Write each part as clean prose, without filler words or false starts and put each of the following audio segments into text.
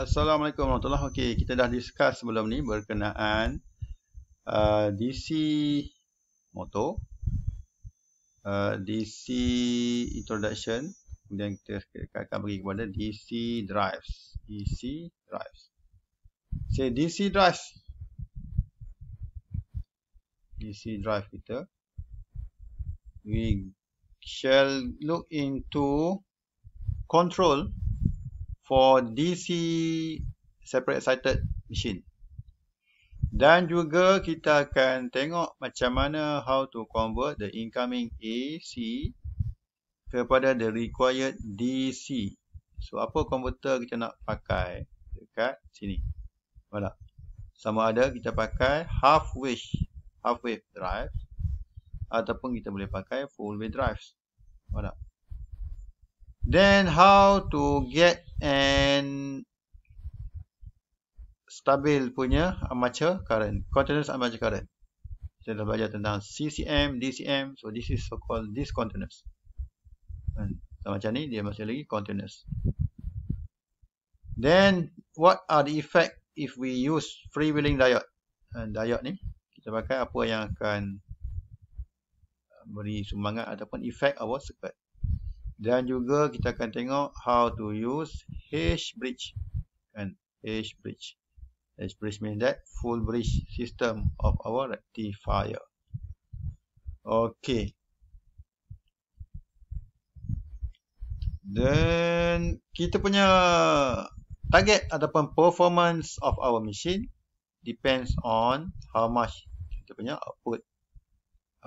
Assalamualaikum warahmatullahi wabarakatuh. Okey, kita dah discuss sebelum ni berkenaan DC motor, DC introduction, kemudian kita akan pergi kepada DC drives. Say DC drives. DC drive kita. We shall look into control for DC separate excited machine. Dan juga kita akan tengok macam mana how to convert the incoming AC kepada the required DC. So apa converter kita nak pakai dekat sini. Nampak tak? Sama ada kita pakai half wave drive ataupun kita boleh pakai full wave drives. Nampak tak? Then how to get an stabil punya armature current, continuous armature current. Kita dah belajar tentang CCM, DCM. So this is so called discontinuous. So macam ni dia masih lagi continuous. Then what are the effect if we use freewheeling diode? Diode ni kita pakai apa yang akan beri sumbangan ataupun effect our circuit. Dan juga kita akan tengok how to use H-bridge. H-bridge. H-bridge means that full bridge system of our rectifier. Okay. Then kita punya target ataupun performance of our machine depends on how much kita punya output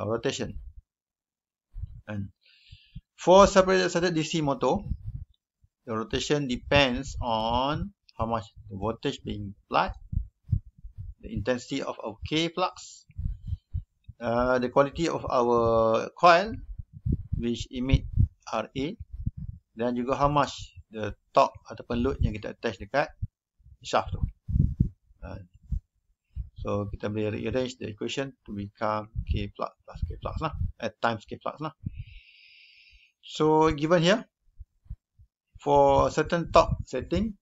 rotation. And for separate excited DC motor, the rotation depends on how much the voltage being applied, the intensity of our K flux, the quality of our coil which emit RA, dan juga how much the torque ataupun load yang kita attach dekat shaft tu. So kita boleh rearrange the equation to become K flux plus K flux lah, times K flux lah. So given here, for certain torque setting,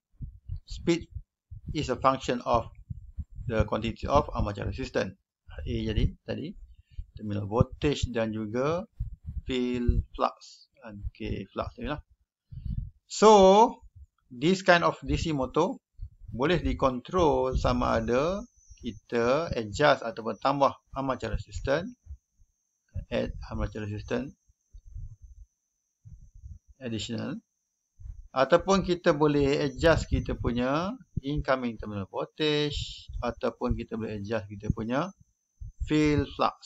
speed is a function of the quantity of armature resistance. A jadi tadi terminal voltage dan juga field flux dan K flux ni lah. So this kind of DC motor boleh dikontrol sama ada kita adjust ataupun tambah armature resistance, add armature resistance additional, ataupun kita boleh adjust kita punya incoming terminal voltage, ataupun kita boleh adjust kita punya field flux.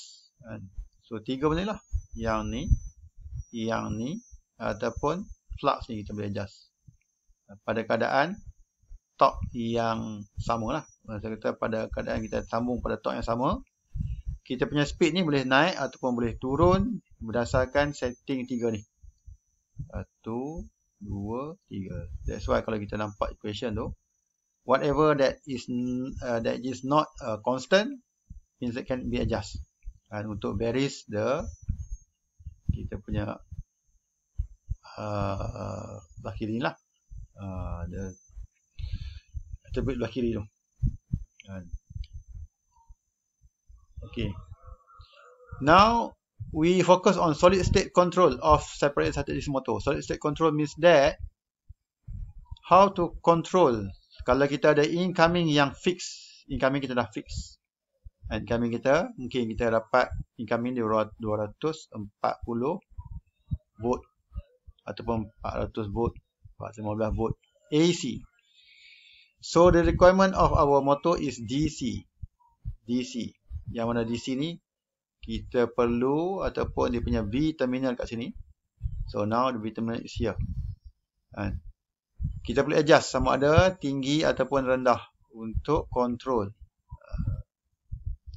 So tiga benda lah, yang ni, ataupun flux ni kita boleh adjust pada keadaan torque yang sama lah. Maksud kita pada keadaan kita sambung pada torque yang sama, kita punya speed ni boleh naik ataupun boleh turun berdasarkan setting tiga ni. 1, 2, 3. That's why kalau kita nampak equation tu, whatever that is not constant means it can be adjust. And untuk varies kita punya belah kiri lah, the attribute belah kiri tu. Okay. Now we focus on solid state control of separate excited DC motor. Solid state control means that how to control kalau kita ada incoming yang fix. Incoming kita dah fix. Incoming kita mungkin kita dapat incoming di 240 volt ataupun 400 volt, 415 volt AC. So the requirement of our motor is DC. Yang mana DC ni kita perlu ataupun dia punya V terminal kat sini. So now the V terminal is here. Kita boleh adjust sama ada tinggi ataupun rendah untuk control.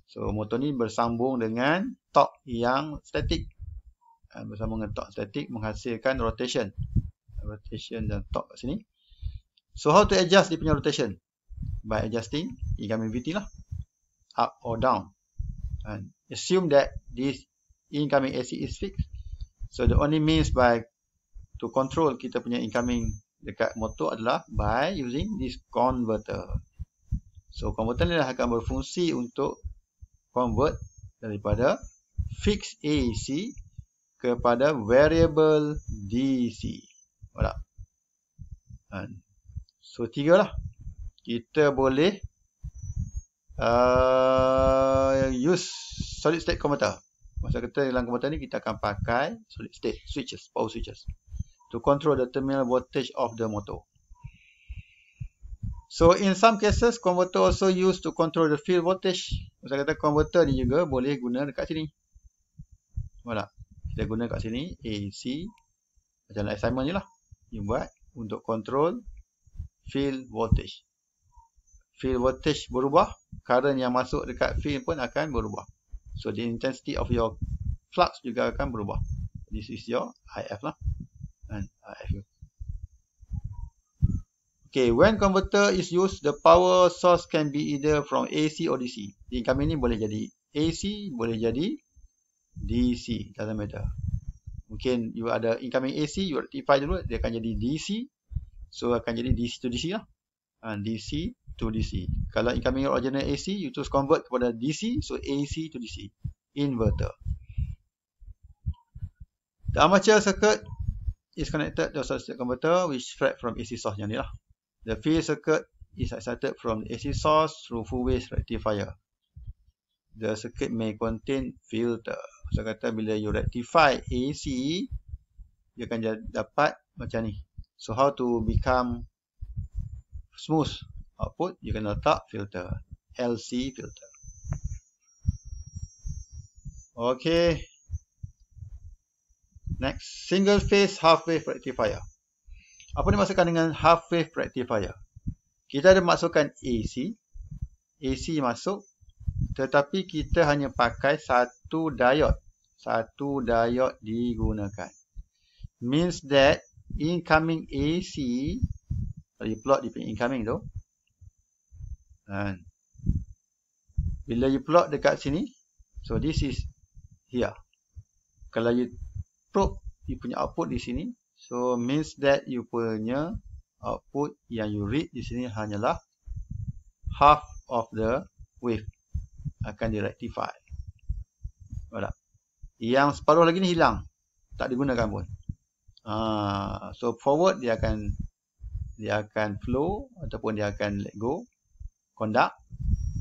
So motor ni bersambung dengan torque yang static. Bersambung dengan torque static menghasilkan rotation dan torque kat sini. So how to adjust dia punya rotation? By adjusting incoming VT lah, up or down. And assume that this incoming AC is fixed. So the only means to control kita punya incoming dekat motor adalah by using this converter. So converter ni akan berfungsi untuk convert daripada fixed AC kepada variable DC. Nampak tak? So 3 lah. Kita boleh use solid state converter. Maksud kata dalam converter ni kita akan pakai solid state switches, power switches to control the terminal voltage of the motor. So in some cases converter also used to control the field voltage. Maksud kata converter ni juga boleh guna dekat sini. Nampak tak? Kita guna kat sini AC, macam assignment je lah. You buat untuk control field voltage. Field voltage berubah, current yang masuk dekat field pun akan berubah. So the intensity of your flux juga akan berubah. This is your IF lah. And IF. Okay, when converter is used, the power source can be either from AC or DC. Incoming ni boleh jadi AC, boleh jadi DC, doesn't matter. Mungkin you ada incoming AC, you rectify dulu, dia akan jadi DC. So akan jadi DC to DC lah. DC to DC. Kalau incoming original AC, you terus convert kepada DC, so AC to DC. Inverter. The armature circuit is connected to a solid state converter which fed from AC source yang ni lah. The field circuit is excited from the AC source through full wave rectifier. The circuit may contain filter. Saya kata bila you rectify AC, dia akan dapat macam ni. So how to become smooth output, you can letak filter, LC filter. Okay. Next, single phase half wave rectifier. Apa dimaksudkan dengan half wave rectifier? Kita ada masukkan AC. AC masuk. Tetapi kita hanya pakai satu diode. Satu diode digunakan. Means that incoming AC, kalau you plot di incoming tu. Bila you plot dekat sini. So this is here. Kalau you probe, you punya output di sini. So means that you punya output yang you read di sini hanyalah half of the wave akan directify. Nampak tak? Yang separuh lagi ni hilang, tak digunakan pun. So forward dia akan flow ataupun dia akan let go, conduct.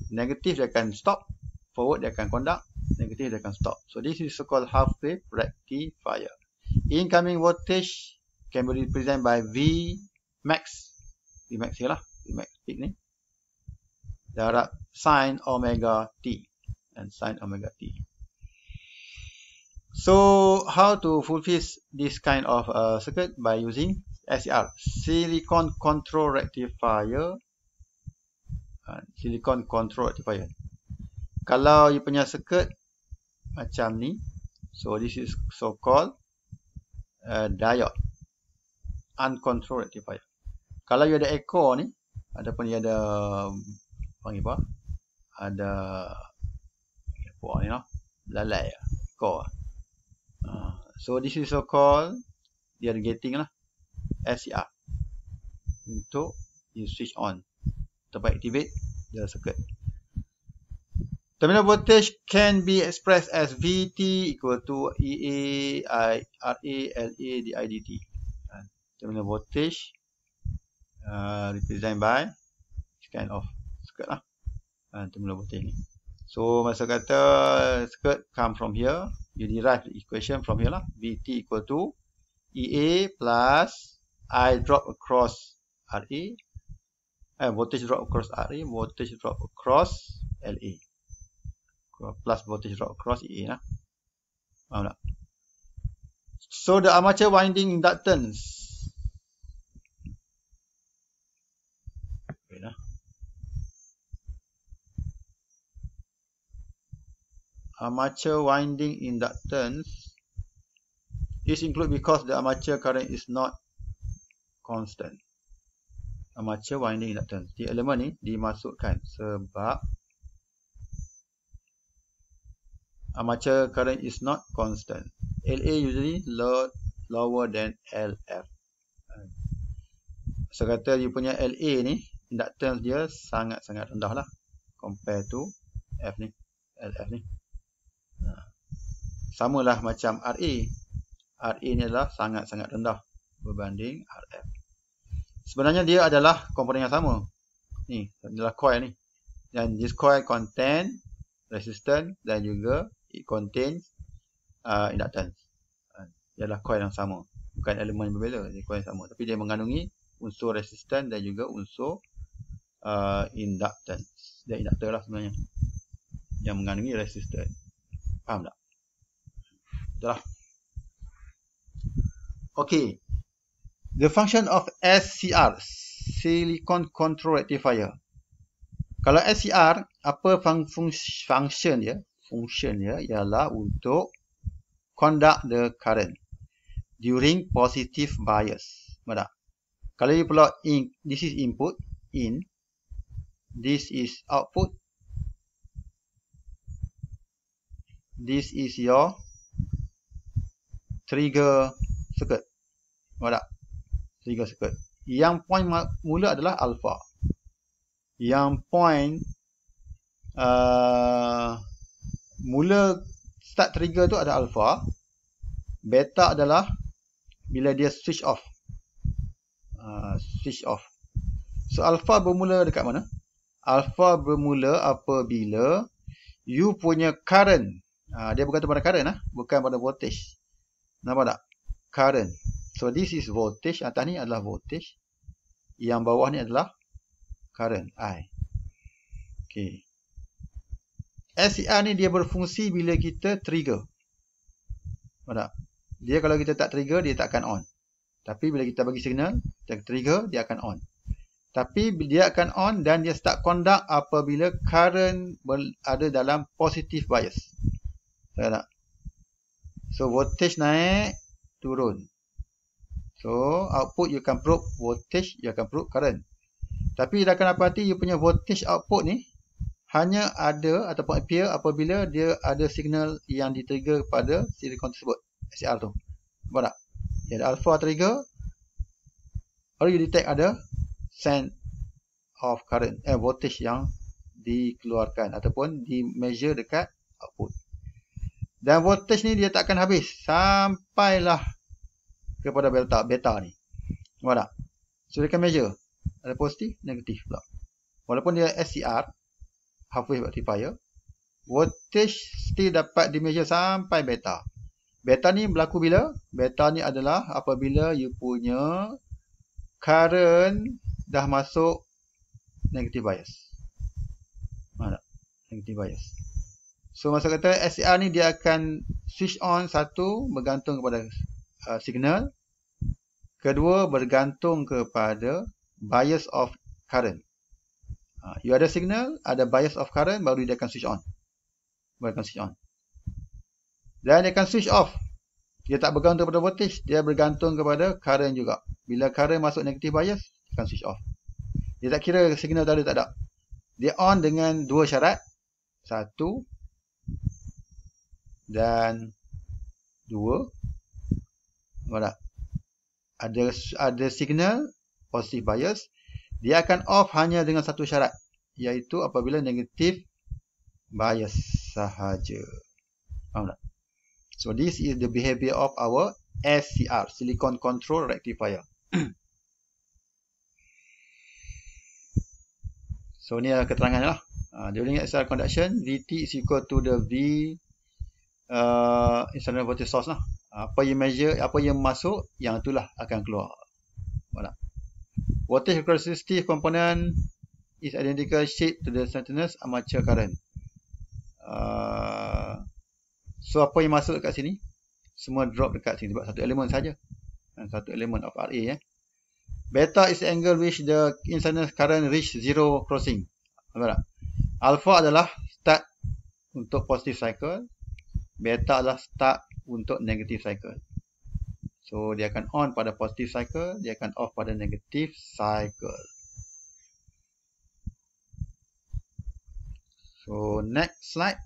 Negatif dia akan stop, forward dia akan conduct, negatif dia akan stop. So this is so called half wave rectifier. Incoming voltage can be represented by V max. V max here lah. V max peak ni. Darab sin omega t. And sin omega t. So how to fulfill this kind of circuit? By using SCR. Silicon control rectifier. Silicon control rectifier. Kalau you punya circuit macam ni. So this is so called diode. Uncontrolled rectifier. Kalau you ada echo ni, ataupun you ada panggil apa? Ada apa ni lah? Lalai lah. Echo. So this is so called dia ada gating lah. SCR. Untuk you switch on. Tempat activate the circuit. Terminal voltage can be expressed as VT equal to EA RA LA DIDT. Terminal voltage represented by this kind of circuit lah. Terminal voltage ni. So masa kata circuit come from here, you derive the equation from here lah. VT equal to EA plus I drop across RA. Voltage drop across RA, voltage drop across LA. Plus voltage drop across EA lah. Faham tak? So the armature winding inductance. Armature winding inductance is included because the armature current is not constant. Armature winding inductance. Di elemen ni dimasukkan sebab armature current is not constant. LA usually lower than LF. So kata you punya LA ni, inductance dia sangat-sangat rendah lah compare to F ni, LF ni. Samalah macam RA. RA ni adalah sangat-sangat rendah berbanding RF. Sebenarnya dia adalah komponen yang sama. Ni adalah coil ni. Dan this coil contain resistance dan juga it contains inductance. Dia adalah coil yang sama. Bukan elemen yang berbeza, dia coil yang sama. Tapi dia mengandungi unsur resistance dan juga unsur inductance. Dia inductor lah sebenarnya. Yang mengandungi resistance. Faham tak? Betul lah. Okay. The function of SCR, Silicon Control Rectifier. Kalau SCR, apa function dia? Function dia ialah untuk conduct the current during positive bias. Betul? Kalau you plot in, this is input, in, this is output, this is your trigger circuit. Betul? Trigger circuit. Yang point mula adalah alpha. Yang point mula start trigger tu ada alpha. Beta adalah bila dia switch off. Switch off. So alpha bermula dekat mana? Alpha bermula apabila you punya current. Dia bergantung pada current bukan pada voltage. Nampak tak? Current. So this is voltage. Atas ni adalah voltage. Yang bawah ni adalah current I. Okay. SCR ni dia berfungsi bila kita trigger. Nampak tak? Dia kalau kita tak trigger, dia tak akan on. Tapi bila kita bagi signal, kita trigger, dia akan on. Tapi dia akan on dan dia start conduct apabila current ada dalam positive bias. Nampak tak? So voltage naik, turun. So output you akan probe voltage, you akan probe current. Tapi dah akan dapati you punya voltage output ni hanya ada ataupun appear apabila dia ada signal yang di-trigger pada silicon tersebut, SCR tu. Nampak tak? Dia ada alpha trigger, or you detect ada sense of current, voltage yang dikeluarkan ataupun di measure dekat output. Dan voltage ni dia tak akan habis sampailah kepada beta ni. Nampak tak? So dia akan measure. Ada positif, negatif pula. Walaupun dia SCR, half wave rectifier, voltage still dapat di measure sampai beta. Beta ni berlaku bila? Beta ni adalah apabila you punya current dah masuk negative bias. Nampak tak? Negative bias. So maksud kata SCR ni dia akan switch on, satu bergantung kepada signal, kedua bergantung kepada bias of current. You ada signal, ada bias of current, baru dia akan switch on. Baru akan switch on. Dan dia akan switch off. Dia tak bergantung kepada voltage, dia bergantung kepada current juga. Bila current masuk negative bias, dia akan switch off. Dia tak kira signal tadi tak ada. Dia on dengan dua syarat. Satu dan dua. Nampak tak? Ada signal positive bias, dia akan off hanya dengan satu syarat, iaitu apabila negative bias sahaja. Faham tak? So this is the behavior of our SCR, Silicon Control Rectifier. So ni adalah keterangannya lah. During SCR conduction, VT is equal to the V internal voltage source lah. Apa yang measure, apa yang masuk, yang itulah akan keluar. Nampak tak? Voltage resistive component is identical shape to the instantaneous armature current. So apa yang masuk dekat sini, semua drop dekat sini sebab satu elemen saja. Satu elemen of RA. Beta is the angle which the instantaneous current reach zero crossing. Nampak tak? Alpha adalah start untuk positive cycle. Beta adalah start untuk negative cycle. So dia akan on pada positive cycle, dia akan off pada negative cycle. So next slide.